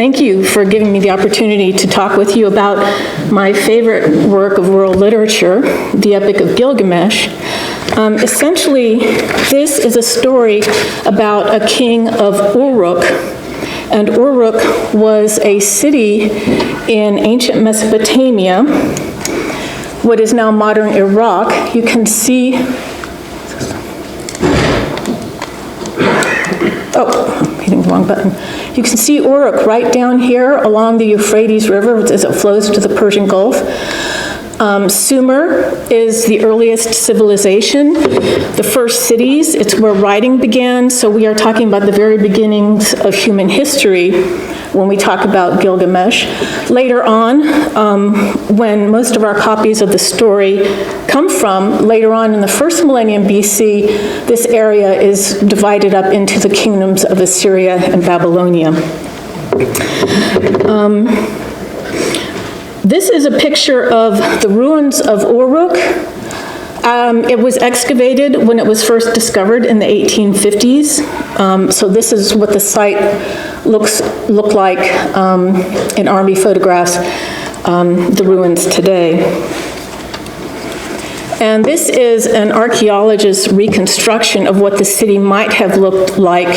thank you for giving me the opportunity to talk with you about my favorite work of world literature, the Epic of Gilgamesh. Essentially, this is a story about a king of Uruk, and Uruk was a city in ancient Mesopotamia, what is now modern Iraq. You can see, oh, hitting the wrong button. You can see Uruk right down here along the Euphrates River as it flows to the Persian Gulf. Sumer is the earliest civilization, the first cities. It's where writing began, so we are talking about the very beginnings of human history when we talk about Gilgamesh. Later on, when most of our copies of the story come from, later on in the first millennium BC, this area is divided up into the kingdoms of Assyria and Babylonia. This is a picture of the ruins of Uruk. It was excavated when it was first discovered in the 1850s. So this is what the site looked like in army photographs, the ruins today. And this is an archaeologist's reconstruction of what the city might have looked like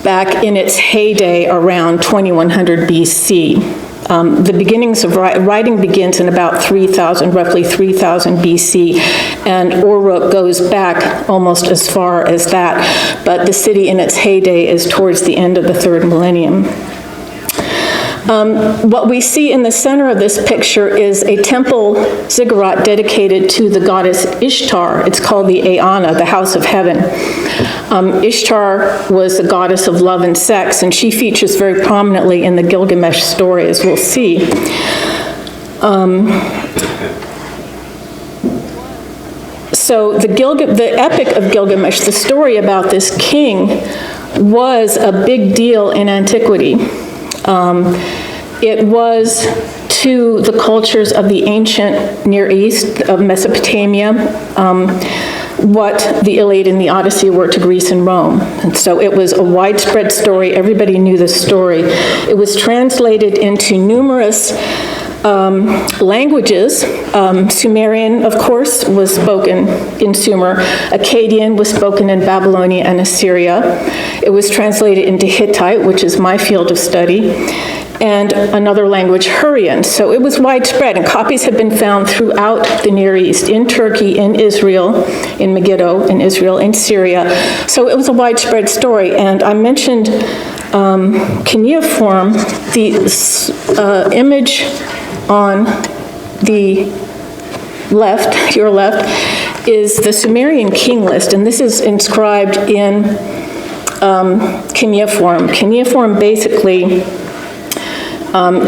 back in its heyday around 2100 BC. The beginnings of writing begins in about 3000, roughly 3000 BC, and Uruk goes back almost as far as that, but the city in its heyday is towards the end of the third millennium. What we see in the center of this picture is a temple ziggurat dedicated to the goddess Ishtar. It's called the Aana, the House of Heaven. Ishtar was the goddess of love and sex, and she features very prominently in the Gilgamesh story, as we'll see. So the Epic of Gilgamesh, the story about this king, was a big deal in antiquity. It was to the cultures of the ancient Near East, of Mesopotamia, what the Iliad and the Odyssey were to Greece and Rome. And so it was a widespread story. Everybody knew the story. It was translated into numerous languages. Sumerian, of course, was spoken in Sumer. Akkadian was spoken in Babylonia and Assyria. It was translated into Hittite, which is my field of study, and another language, Hurrian. So it was widespread, and copies have been found throughout the Near East, in Turkey, in Israel, in Megiddo, in Israel, in Syria. So it was a widespread story, and I mentioned cuneiform, the image on the left, your left, is the Sumerian king list, and this is inscribed in cuneiform. Cuneiform basically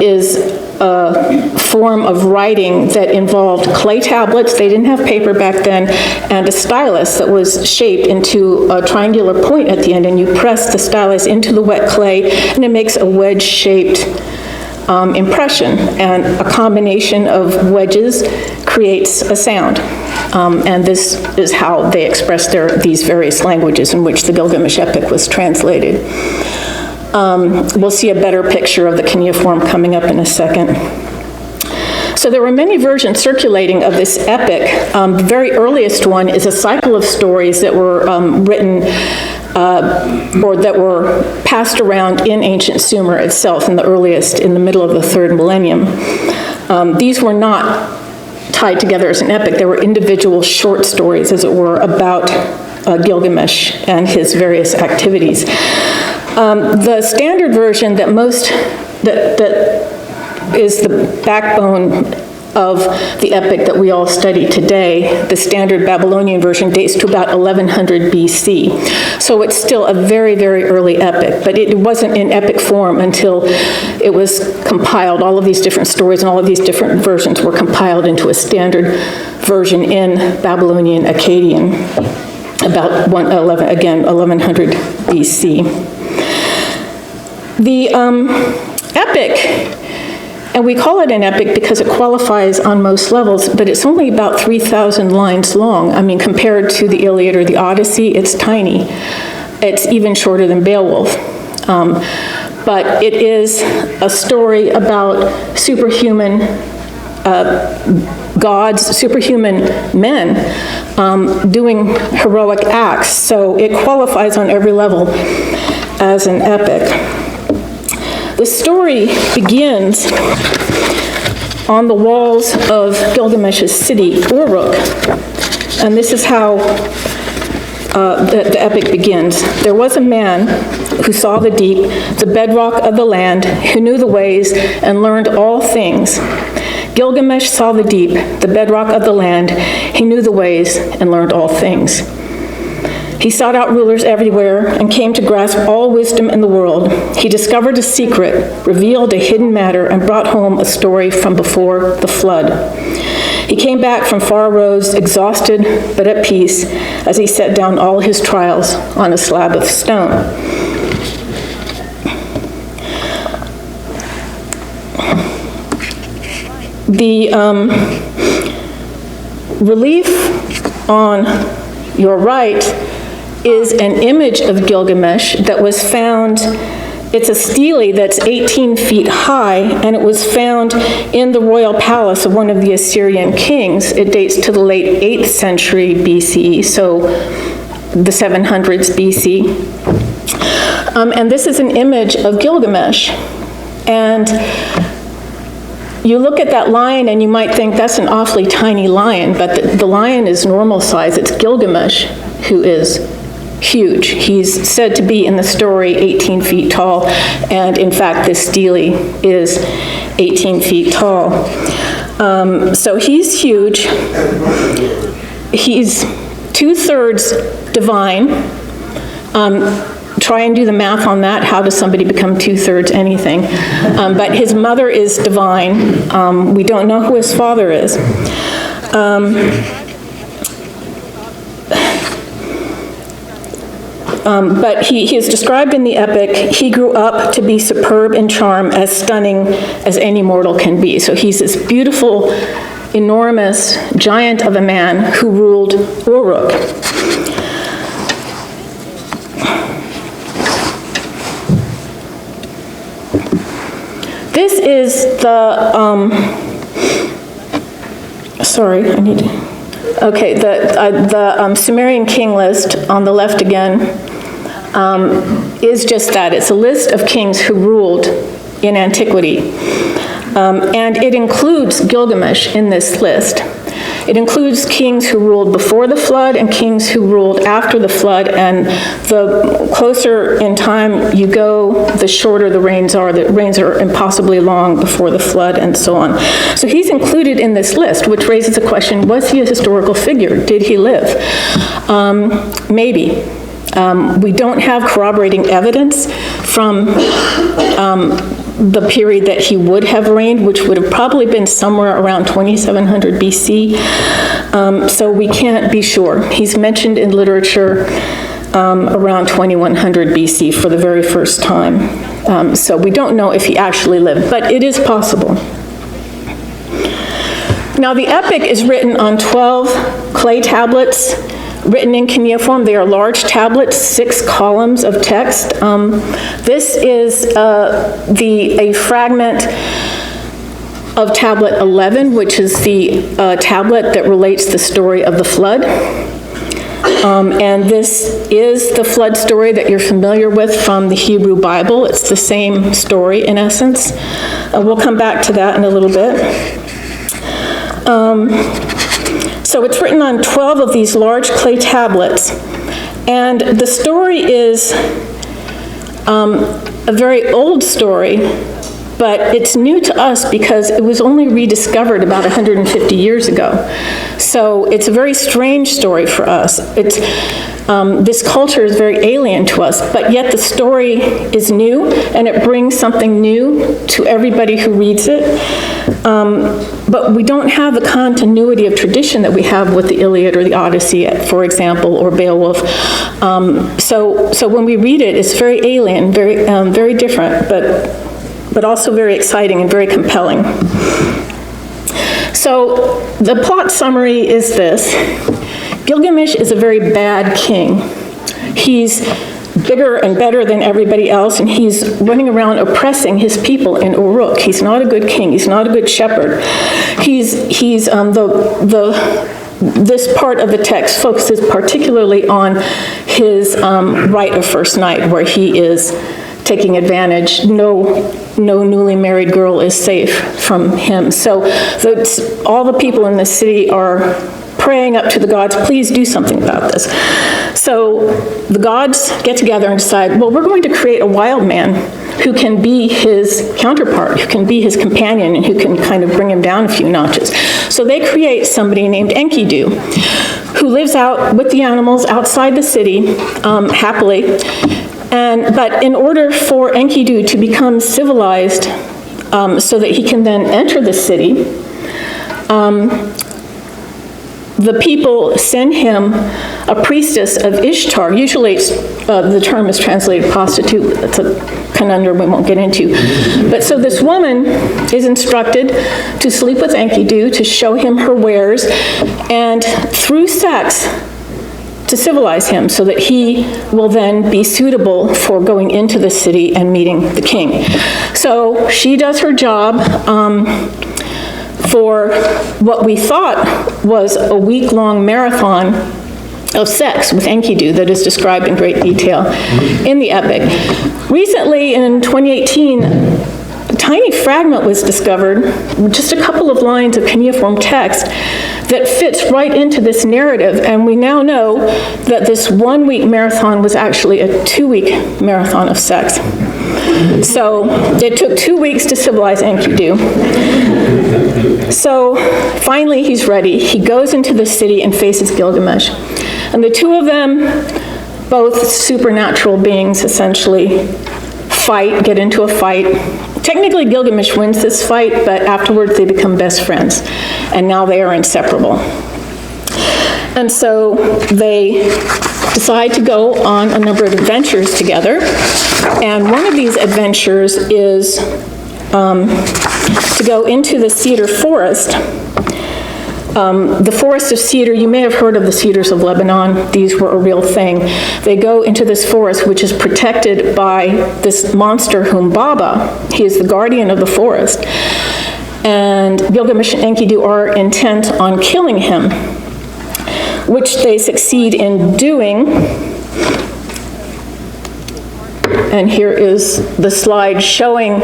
is a form of writing that involved clay tablets, they didn't have paper back then, and a stylus that was shaped into a triangular point at the end, and you press the stylus into the wet clay, and it makes a wedge-shaped impression, and a combination of wedges creates a sound. And this is how they express these various languages in which the Gilgamesh epic was translated. We'll see a better picture of the cuneiform coming up in a second. So there were many versions circulating of this epic. The very earliest one is a cycle of stories that were written or that were passed around in ancient Sumer itself, in the middle of the third millennium. These were not tied together as an epic. They were individual short stories, as it were, about Gilgamesh and his various activities. The standard version that is the backbone of the epic that we all study today, the standard Babylonian version, dates to about 1100 BC. So it's still a very, very early epic, but it wasn't in epic form until it was compiled. All of these different stories and all of these different versions were compiled into a standard version in Babylonian Akkadian, about 1100 BC. The epic, and we call it an epic because it qualifies on most levels, but it's only about 3,000 lines long. I mean, compared to the Iliad or the Odyssey, it's tiny. It's even shorter than Beowulf. But it is a story about superhuman gods, superhuman men doing heroic acts. So it qualifies on every level as an epic. The story begins on the walls of Gilgamesh's city, Uruk, and this is how the epic begins. There was a man who saw the deep, the bedrock of the land, who knew the ways and learned all things. Gilgamesh saw the deep, the bedrock of the land. He knew the ways and learned all things. He sought out rulers everywhere and came to grasp all wisdom in the world. He discovered a secret, revealed a hidden matter, and brought home a story from before the flood. He came back from far roads, exhausted but at peace, as he set down all his trials on a slab of stone. The relief on your right is an image of Gilgamesh that was found. It's a stele that's 18 feet high, and it was found in the royal palace of one of the Assyrian kings. It dates to the late 8th century BCE, so the 700s BC. And this is an image of Gilgamesh. And you look at that lion and you might think that's an awfully tiny lion, but the lion is normal size. It's Gilgamesh who is huge. He's said to be in the story 18 feet tall, and in fact this stele is 18 feet tall. So he's huge. He's 2/3 divine. Try and do the math on that. How does somebody become 2/3 anything? But his mother is divine. We don't know who his father is. But he is described in the epic. He grew up to be superb in charm, as stunning as any mortal can be. So he's this beautiful, enormous giant of a man who ruled Uruk. This is the, sorry, I need to, okay, the Sumerian king list on the left again is just that. It's a list of kings who ruled in antiquity. And it includes Gilgamesh in this list. It includes kings who ruled before the flood and kings who ruled after the flood, and the closer in time you go, the shorter the reigns are. The reigns are impossibly long before the flood and so on. So he's included in this list, which raises the question, was he a historical figure? Did he live? Maybe. We don't have corroborating evidence from the period that he would have reigned, which would have probably been somewhere around 2700 BC. So we can't be sure. He's mentioned in literature around 2100 BC for the very first time. So we don't know if he actually lived, but it is possible. Now the epic is written on 12 clay tablets, written in cuneiform. They are large tablets, 6 columns of text. This is a fragment of tablet 11, which is the tablet that relates the story of the flood. And this is the flood story that you're familiar with from the Hebrew Bible. It's the same story in essence. We'll come back to that in a little bit. So it's written on 12 of these large clay tablets, and the story is a very old story, but it's new to us because it was only rediscovered about 150 years ago. So it's a very strange story for us. This culture is very alien to us, but yet the story is new, and it brings something new to everybody who reads it. But we don't have the continuity of tradition that we have with the Iliad or the Odyssey, for example, or Beowulf. So when we read it, it's very alien, very different, but also very exciting and very compelling. So the plot summary is this. Gilgamesh is a very bad king. He's bigger and better than everybody else, and he's running around oppressing his people in Uruk. He's not a good king. He's not a good shepherd. This part of the text focuses particularly on his right of first night, where he is taking advantage. No newly married girl is safe from him. So all the people in the city are praying up to the gods, please do something about this. So the gods get together and decide, well, we're going to create a wild man who can be his counterpart, who can be his companion, and who can kind of bring him down a few notches. So they create somebody named Enkidu, who lives out with the animals outside the city, happily. But in order for Enkidu to become civilized, so that he can then enter the city, the people send him a priestess of Ishtar. Usually the term is translated prostitute. That's a conundrum we won't get into. But so this woman is instructed to sleep with Enkidu, to show him her wares, and through sex to civilize him so that he will then be suitable for going into the city and meeting the king. So she does her job. For what we thought was a week-long marathon of sex with Enkidu that is described in great detail in the epic. Recently, in 2018, a tiny fragment was discovered, just a couple of lines of cuneiform text that fits right into this narrative, and we now know that this one-week marathon was actually a 2-week marathon of sex. So it took 2 weeks to civilize Enkidu. So finally he's ready. He goes into the city and faces Gilgamesh. And the two of them, both supernatural beings essentially, get into a fight. Technically Gilgamesh wins this fight, but afterwards they become best friends. And now they are inseparable. And so they decide to go on a number of adventures together. And one of these adventures is to go into the cedar forest. The forest of cedar, you may have heard of the cedars of Lebanon. These were a real thing. They go into this forest, which is protected by this monster Humbaba. He is the guardian of the forest. And Gilgamesh and Enkidu are intent on killing him, which they succeed in doing. And here is the slide showing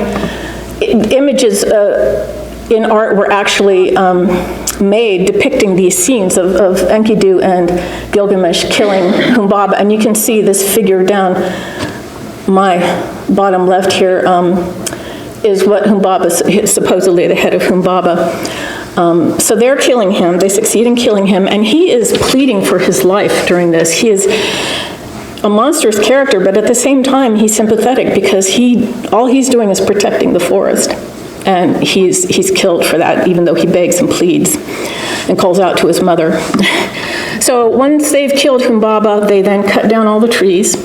images in art were actually made depicting these scenes of Enkidu and Gilgamesh killing Humbaba. And you can see this figure down my bottom left here is what Humbaba, supposedly the head of Humbaba. So they're killing him, they succeed in killing him, and he is pleading for his life during this. He is a monstrous character, but at the same time he's sympathetic because all he's doing is protecting the forest. And he's killed for that, even though he begs and pleads and calls out to his mother. So once they've killed Humbaba, they then cut down all the trees.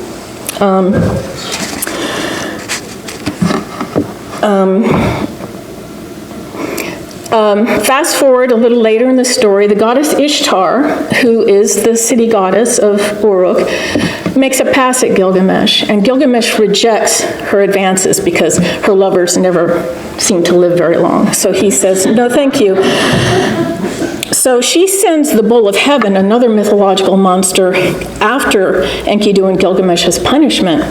Fast forward a little later in the story, the goddess Ishtar, who is the city goddess of Uruk, makes a pass at Gilgamesh, and Gilgamesh rejects her advances because her lovers never seem to live very long. So he says, no, thank you. So she sends the bull of heaven, another mythological monster, after Enkidu and Gilgamesh's punishment.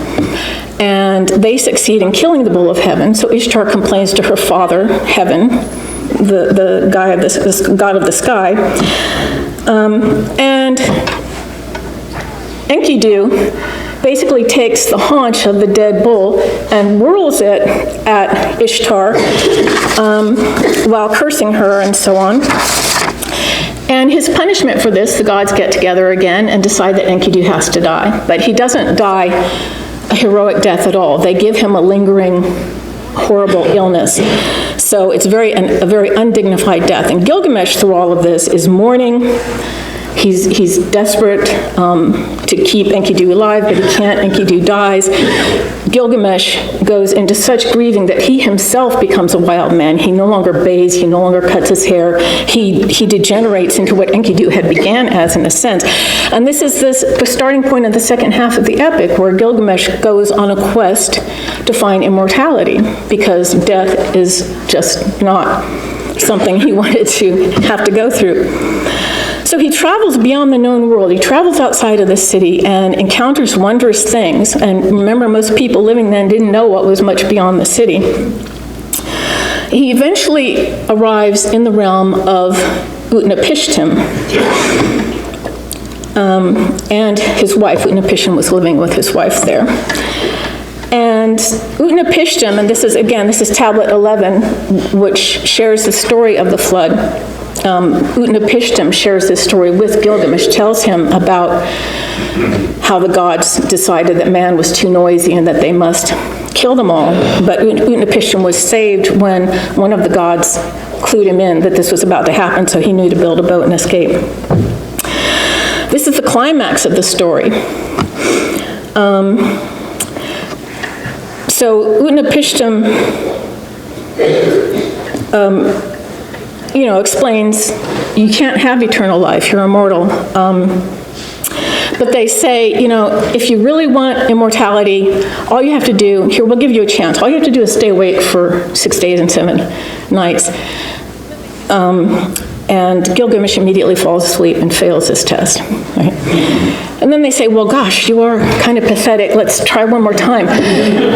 And they succeed in killing the bull of heaven. So Ishtar complains to her father, Heaven, the guy of the god of the sky. And Enkidu basically takes the haunch of the dead bull and whirls it at Ishtar while cursing her and so on. And his punishment for this, the gods get together again and decide that Enkidu has to die. But he doesn't die a heroic death at all. They give him a lingering, horrible illness. So it's a very undignified death. And Gilgamesh, through all of this, is mourning. He's desperate to keep Enkidu alive, but he can't. Enkidu dies. Gilgamesh goes into such grieving that he himself becomes a wild man. He no longer bathes, he no longer cuts his hair. He degenerates into what Enkidu had began as, in a sense. And this is the starting point of the second half of the epic, where Gilgamesh goes on a quest to find immortality, because death is just not something he wanted to have to go through. So he travels beyond the known world. He travels outside of the city and encounters wondrous things. And remember, most people living then didn't know what was much beyond the city. He eventually arrives in the realm of Utnapishtim. And his wife, Utnapishtim, was living with his wife there. And Utnapishtim, and this is tablet 11, which shares the story of the flood. Utnapishtim shares this story with Gilgamesh, tells him about how the gods decided that man was too noisy and that they must kill them all. But Utnapishtim was saved when one of the gods clued him in that this was about to happen, so he knew to build a boat and escape. This is the climax of the story. So Utnapishtim, explains you can't have eternal life, you're immortal. But they say, if you really want immortality, all you have to do, here, we'll give you a chance. All you have to do is stay awake for 6 days and 7 nights. And Gilgamesh immediately falls asleep and fails this test. Right? And then they say, well, gosh, you are kind of pathetic. Let's try one more time.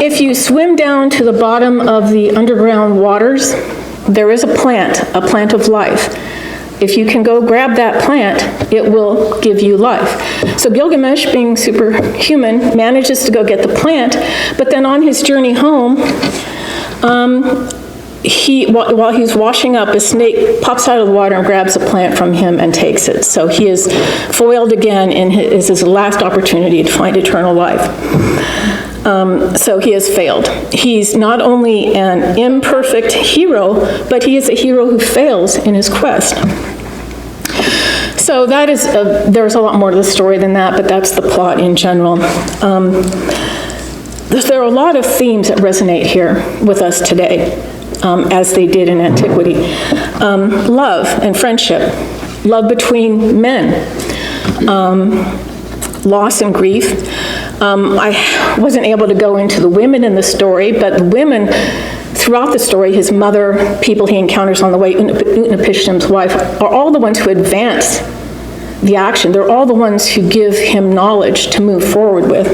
If you swim down to the bottom of the underground waters, there is a plant of life. If you can go grab that plant, it will give you life. So Gilgamesh, being superhuman, manages to go get the plant, but then on his journey home, while he's washing up, a snake pops out of the water and grabs a plant from him and takes it. So he is foiled again, and is his last opportunity to find eternal life. So he has failed. He's not only an imperfect hero, but he is a hero who fails in his quest. So that is, there's a lot more to the story than that, but that's the plot in general. There are a lot of themes that resonate here with us today, as they did in antiquity. Love and friendship, love between men, loss and grief. I wasn't able to go into the women in the story, but the women throughout the story, his mother, people he encounters on the way, Utnapishtim's wife, are all the ones who advance the action. They're all the ones who give him knowledge to move forward with.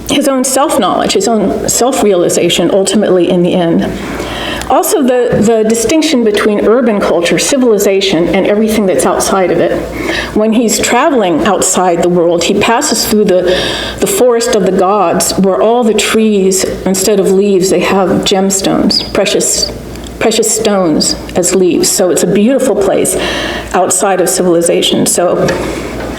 His own self-knowledge, his own self-realization, ultimately in the end. Also, the distinction between urban culture, civilization, and everything that's outside of it. When he's traveling outside the world, he passes through the forest of the gods, where all the trees, instead of leaves, they have gemstones, precious stones as leaves. So it's a beautiful place outside of civilization.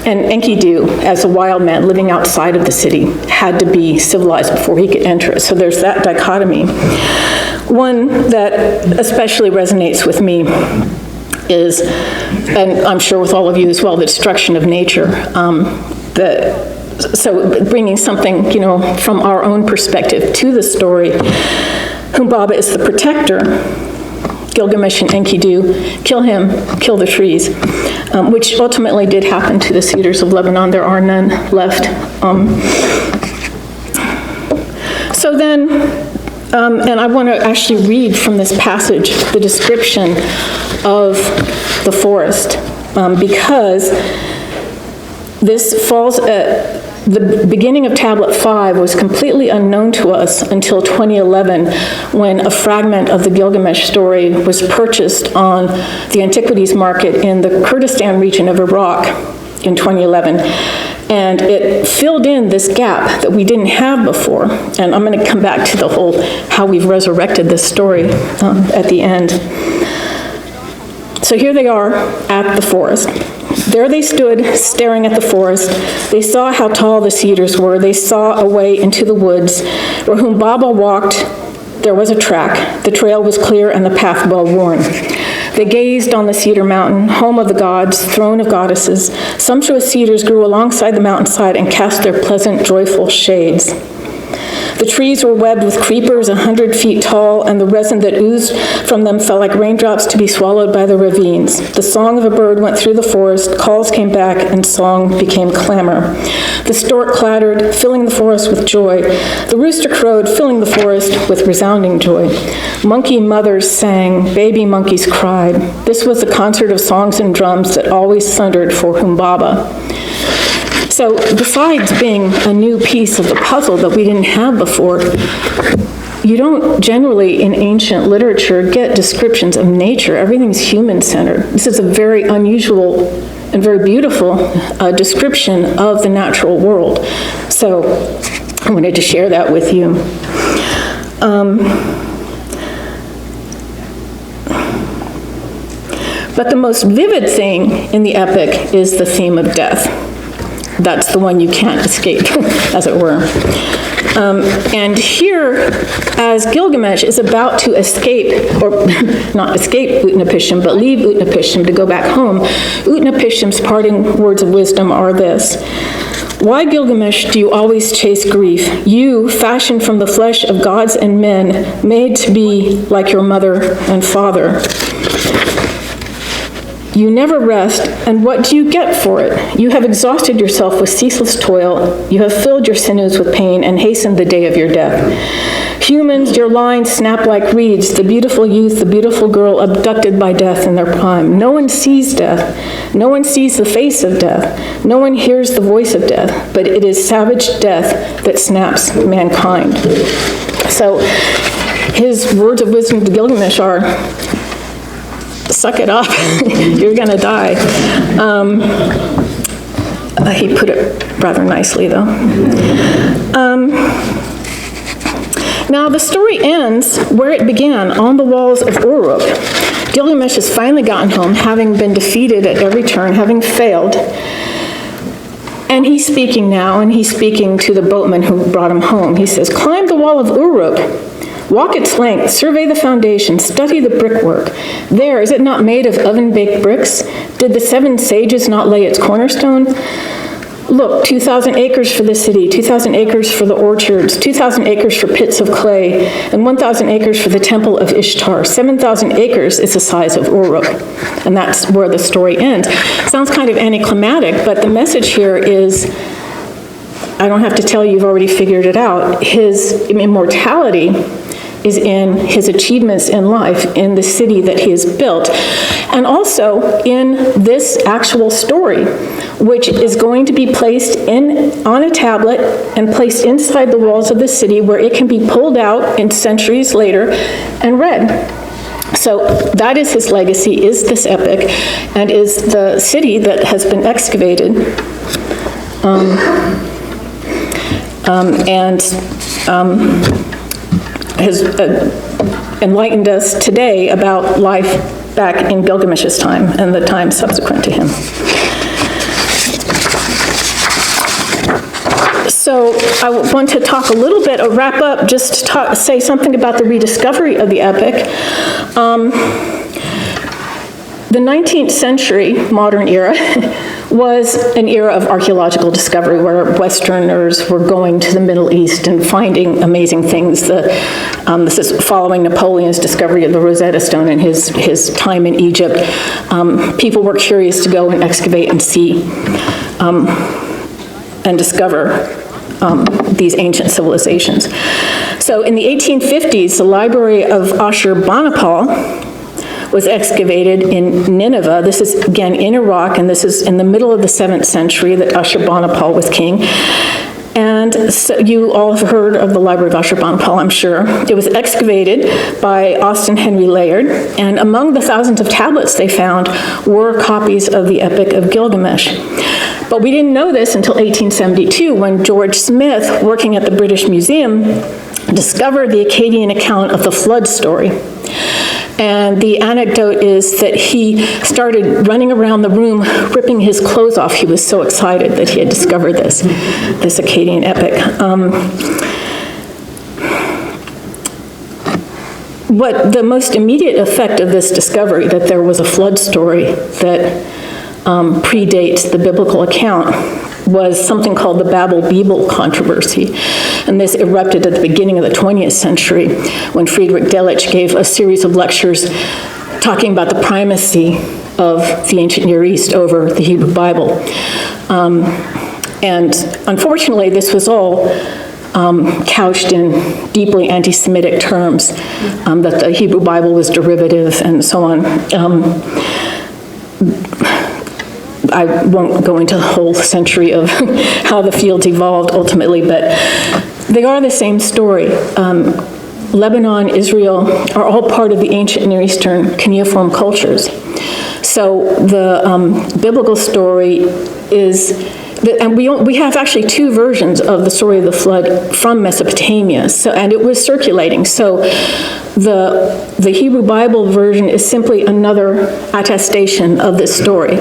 And Enkidu, as a wild man living outside of the city, had to be civilized before he could enter it. So there's that dichotomy. One that especially resonates with me is, and I'm sure with all of you as well, the destruction of nature. So bringing something, from our own perspective to the story. Humbaba is the protector. Gilgamesh and Enkidu kill him, kill the trees, which ultimately did happen to the cedars of Lebanon. There are none left. So then, and I want to actually read from this passage the description of the forest, because this falls at the beginning of Tablet 5 was completely unknown to us until 2011, when a fragment of the Gilgamesh story was purchased on the antiquities market in the Kurdistan region of Iraq in 2011. And it filled in this gap that we didn't have before. And I'm going to come back to the whole how we've resurrected this story at the end. So here they are at the forest. There they stood, staring at the forest. They saw how tall the cedars were. They saw a way into the woods. Where Humbaba walked, there was a track. The trail was clear and the path well worn. They gazed on the cedar mountain, home of the gods, throne of goddesses. Sumptuous cedars grew alongside the mountainside and cast their pleasant, joyful shades. The trees were webbed with creepers 100 feet tall, and the resin that oozed from them fell like raindrops to be swallowed by the ravines. The song of a bird went through the forest, calls came back, and song became clamor. The stork clattered, filling the forest with joy. The rooster crowed, filling the forest with resounding joy. Monkey mothers sang, baby monkeys cried. This was a concert of songs and drums that always thundered for Humbaba. So besides being a new piece of the puzzle that we didn't have before, you don't generally in ancient literature get descriptions of nature. Everything's human-centered. This is a very unusual and very beautiful description of the natural world. So I wanted to share that with you. But the most vivid thing in the epic is the theme of death. That's the one you can't escape, as it were. And here, as Gilgamesh is about to escape, or not escape Utnapishtim, but leave Utnapishtim to go back home, Utnapishtim's parting words of wisdom are this: "Why, Gilgamesh, do you always chase grief? You, fashioned from the flesh of gods and men, made to be like your mother and father. You never rest, and what do you get for it? You have exhausted yourself with ceaseless toil. You have filled your sinews with pain and hastened the day of your death. Humans, your lines snap like reeds, the beautiful youth, the beautiful girl abducted by death in their prime. No one sees death. No one sees the face of death. No one hears the voice of death, but it is savage death that snaps mankind." So his words of wisdom to Gilgamesh are, suck it up, you're gonna die. He put it rather nicely, though. Now, the story ends where it began, on the walls of Uruk. Gilgamesh has finally gotten home, having been defeated at every turn, having failed. And he's speaking now, and he's speaking to the boatman who brought him home. He says, "Climb the wall of Uruk. Walk its length, survey the foundation, study the brickwork. There, is it not made of oven-baked bricks? Did the 7 sages not lay its cornerstone? Look, 2,000 acres for the city, 2,000 acres for the orchards, 2,000 acres for pits of clay, and 1,000 acres for the temple of Ishtar. 7,000 acres is the size of Uruk." And that's where the story ends. Sounds kind of anticlimactic, but the message here is, I don't have to tell you, you've already figured it out. His immortality is in his achievements in life, in the city that he has built, and also in this actual story, which is going to be placed on a tablet and placed inside the walls of the city, where it can be pulled out in centuries later and read. So that is his legacy, is this epic, and is the city that has been excavated has enlightened us today about life back in Gilgamesh's time and the time subsequent to him. So I want to talk a little bit, wrap up, just say something about the rediscovery of the epic. The 19th century, modern era, was an era of archaeological discovery where Westerners were going to the Middle East and finding amazing things. This is following Napoleon's discovery of the Rosetta Stone and his time in Egypt. People were curious to go and excavate and see and discover these ancient civilizations. So in the 1850s, the library of Ashurbanipal was excavated in Nineveh. This is, again, in Iraq, and this is in the middle of the 7th century that Ashurbanipal was king. And so you all have heard of the Library of Ashurbanipal, I'm sure. It was excavated by Austin Henry Layard, and among the thousands of tablets they found were copies of the Epic of Gilgamesh. But we didn't know this until 1872, when George Smith, working at the British Museum, discovered the Akkadian account of the flood story. And the anecdote is that he started running around the room, ripping his clothes off. He was so excited that he had discovered this Akkadian epic. what the most immediate effect of this discovery, that there was a flood story that predates the biblical account, was something called the Babel-Bibel controversy. And this erupted at the beginning of the 20th century when Friedrich Delitzsch gave a series of lectures talking about the primacy of the ancient Near East over the Hebrew Bible. And unfortunately, this was all couched in deeply anti-Semitic terms, that the Hebrew Bible was derivative and so on. I won't go into the whole century of how the fields evolved ultimately, but they are the same story. Lebanon, Israel are all part of the ancient Near Eastern cuneiform cultures. So the biblical story is, and we have actually two versions of the story of the flood from Mesopotamia, and it was circulating. So the Hebrew Bible version is simply another attestation of this story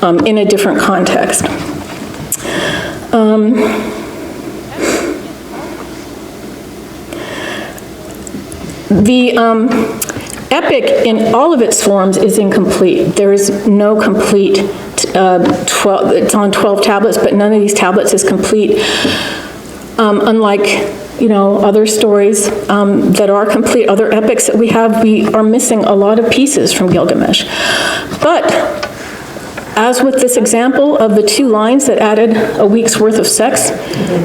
in a different context. The epic in all of its forms is incomplete. There is no complete 12, it's on 12 tablets, but none of these tablets is complete. Unlike, other stories that are complete, other epics that we have, we are missing a lot of pieces from Gilgamesh. But as with this example of the 2 lines that added a week's worth of sex,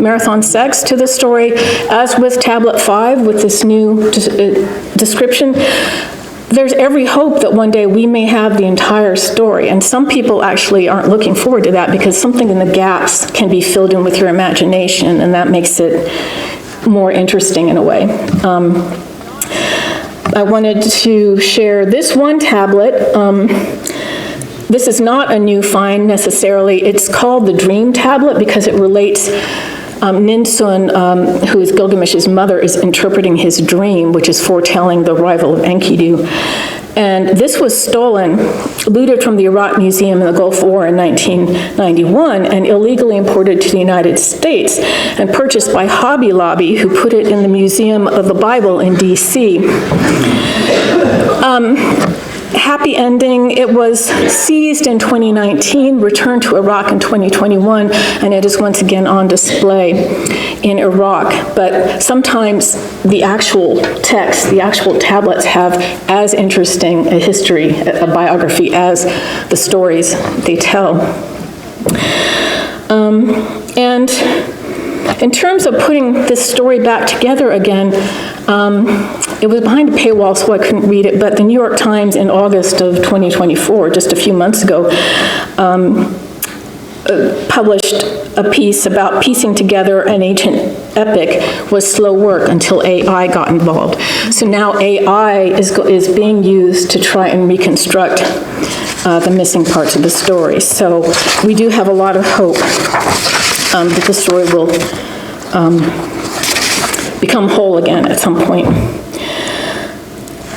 marathon sex to the story, as with tablet 5 with this new description, there's every hope that one day we may have the entire story. And some people actually aren't looking forward to that because something in the gaps can be filled in with your imagination, and that makes it more interesting in a way. I wanted to share this one tablet. This is not a new find necessarily. It's called the Dream Tablet because it relates, Ninsun, who is Gilgamesh's mother, is interpreting his dream, which is foretelling the arrival of Enkidu. And this was stolen, looted from the Iraq Museum in the Gulf War in 1991 and illegally imported to the United States and purchased by Hobby Lobby, who put it in the Museum of the Bible in D.C. Happy ending. It was seized in 2019, returned to Iraq in 2021, and it is once again on display in Iraq. But sometimes the actual text, the actual tablets have as interesting a history, a biography, as the stories they tell. And in terms of putting this story back together again, it was behind a paywall, so I couldn't read it, but the New York Times in August of 2024, just a few months ago, published a piece about piecing together an ancient epic was slow work until AI got involved. So now AI is being used to try and reconstruct the missing parts of the story. So we do have a lot of hope that the story will become whole again at some point.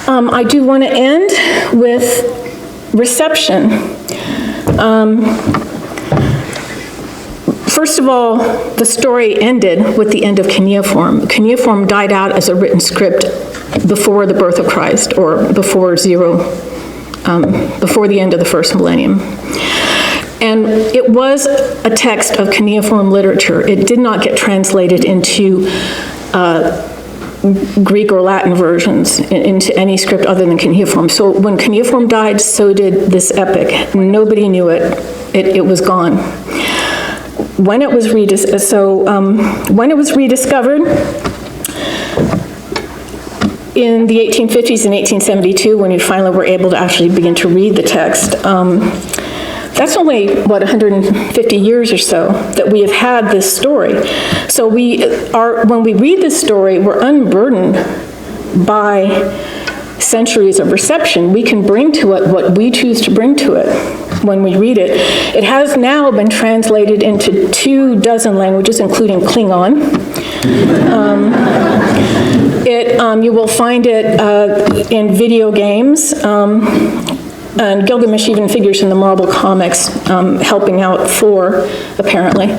I do want to end with reception. First of all, the story ended with the end of cuneiform. Cuneiform died out as a written script before the birth of Christ, or before before the end of the first millennium. And it was a text of cuneiform literature. It did not get translated into Greek or Latin versions, into any script other than cuneiform. So when cuneiform died, so did this epic. Nobody knew it. It was gone. When it was when it was rediscovered in the 1850s and 1872, when we finally were able to actually begin to read the text, that's only, 150 years or so that we have had this story. So when we read this story, we're unburdened by centuries of reception. We can bring to it what we choose to bring to it when we read it. It has now been translated into 24 languages, including Klingon. You will find it in video games. And Gilgamesh even figures in the Marvel comics, helping out Thor, apparently.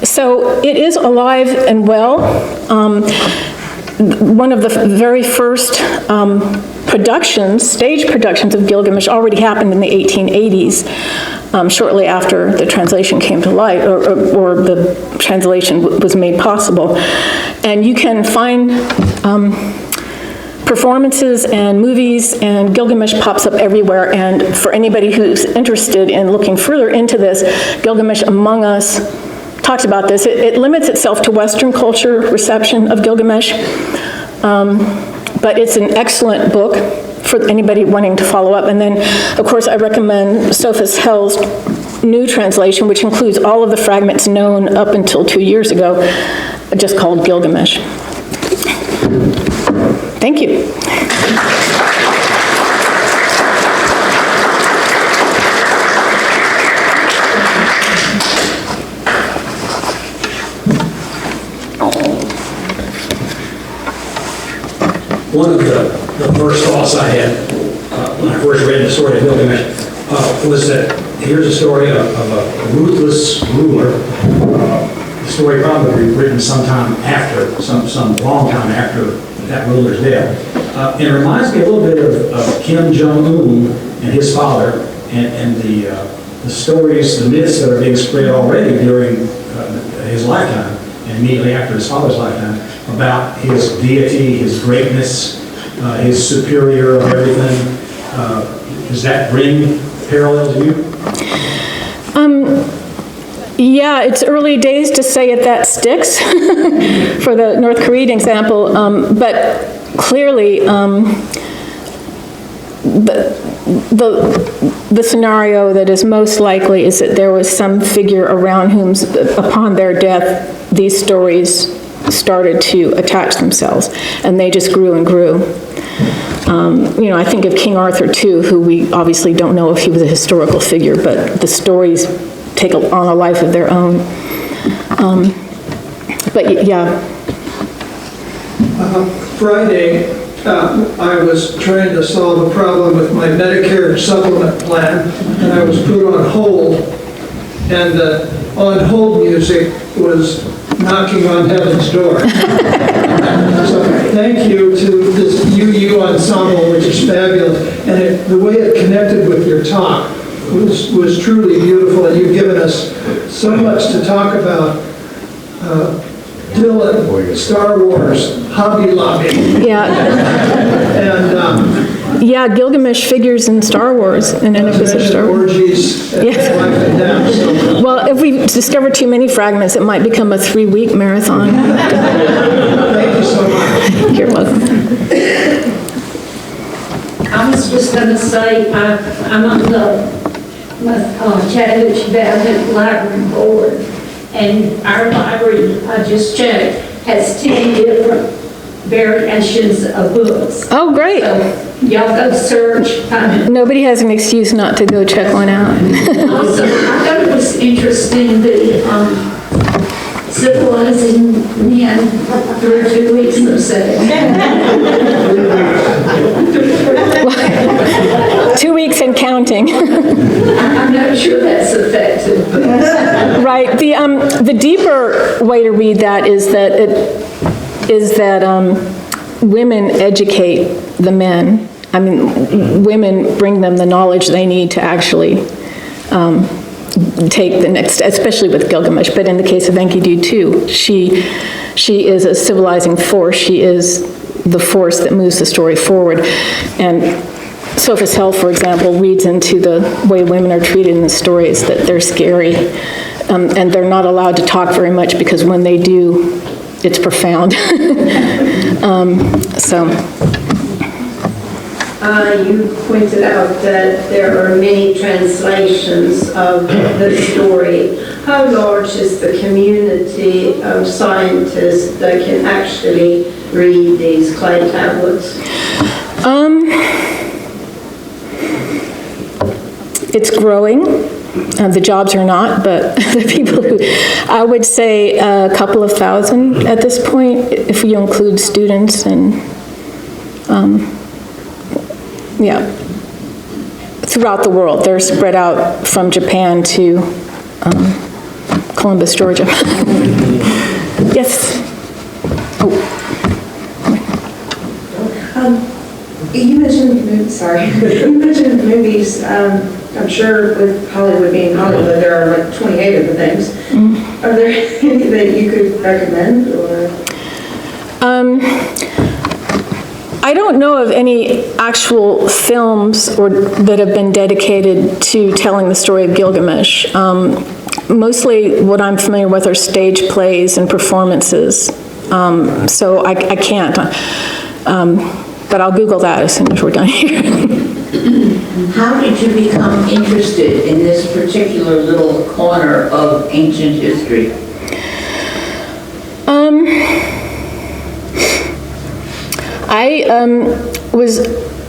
So it is alive and well. one of the very first stage productions of Gilgamesh already happened in the 1880s, shortly after the translation came to light, or the translation was made possible. And you can find performances and movies, and Gilgamesh pops up everywhere. And for anybody who's interested in looking further into this, Gilgamesh Among Us talks about this. It limits itself to Western culture reception of Gilgamesh, but it's an excellent book for anybody wanting to follow up. And then, of course, I recommend Sophus Hell's new translation, which includes all of the fragments known up until 2 years ago, just called Gilgamesh. Thank you. One of the first thoughts I had when I first read the story of Gilgamesh was that here's a story of a ruthless ruler. The story probably written sometime after, some long time after that ruler's death. It reminds me a little bit of Kim Jong-un and his father, and the stories, the myths that are being spread already during his lifetime, and immediately after his father's lifetime, about his deity, his greatness, his superior of everything. Does that bring parallel to you? Yeah, it's early days to say if that sticks for the North Korean example, but clearly the scenario that is most likely is that there was some figure around whom, upon their death, these stories started to attach themselves, and they just grew and grew. You know, I think of King Arthur too, who we obviously don't know if he was a historical figure, but the stories take on a life of their own. But yeah. Friday, I was trying to solve a problem with my Medicare supplement plan, and I was put on hold, and the on hold music was knocking on heaven's door. So thank you to this UU ensemble, which is fabulous, and the way it connected with your talk was truly beautiful, and you've given us so much to talk about. Dylan, Star Wars, Hobby Lobby. Yeah. And yeah, Gilgamesh figures in Star Wars, in an episode of Star Wars. Orgies, Yes. life and death. So, Well, if we discover too many fragments, it might become a 3-week marathon. thank you so much. You're welcome. I was just going to say, I'm on the Chattahoochee Valley Library Board, and our library, I just checked, has 10 different variations of books. Oh, great. So y'all go search. Nobody has an excuse not to go check one out. Also, I thought it was interesting, the civilizing men through 2 weeks of sex. 2 weeks and counting. I'm not sure that's effective. Right. The deeper way to read that is that women educate the men. I mean, women bring them the knowledge they need to actually take the next, especially with Gilgamesh, but in the case of Enkidu too, she is a civilizing force. She is the force that moves the story forward. And Sophus Hell, for example, reads into the way women are treated in the stories that they're scary, and they're not allowed to talk very much because when they do, it's profound. You pointed out that there are many translations of the story. How large is the community of scientists that can actually read these clay tablets? It's growing. The jobs are not, but the people who, I would say a couple of thousand at this point, if you include students and, yeah, throughout the world. They're spread out from Japan to Columbus, Georgia. Yes. Oh. You mentioned, sorry, you mentioned movies. I'm sure with Hollywood being Hollywood, there are like 28 of the things. Are there any that you could recommend, or? I don't know of any actual films that have been dedicated to telling the story of Gilgamesh. Mostly what I'm familiar with are stage plays and performances, so I can't. But I'll Google that as soon as we're done here. How did you become interested in this particular little corner of ancient history? I was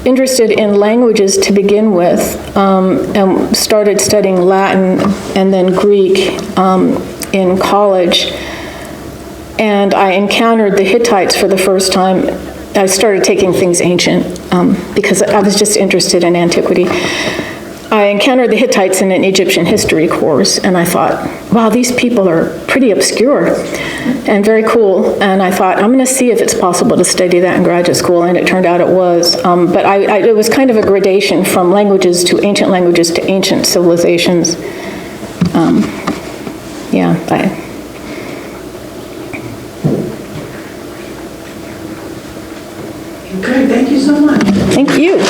interested in languages to begin with, and started studying Latin and then Greek in college. And I encountered the Hittites for the first time. I started taking things ancient because I was just interested in antiquity. I encountered the Hittites in an Egyptian history course, and I thought, wow, these people are pretty obscure and very cool. And I thought, I'm going to see if it's possible to study that in graduate school, and it turned out it was. But it was kind of a gradation from languages to ancient civilizations. Okay, thank you so much. Thank you.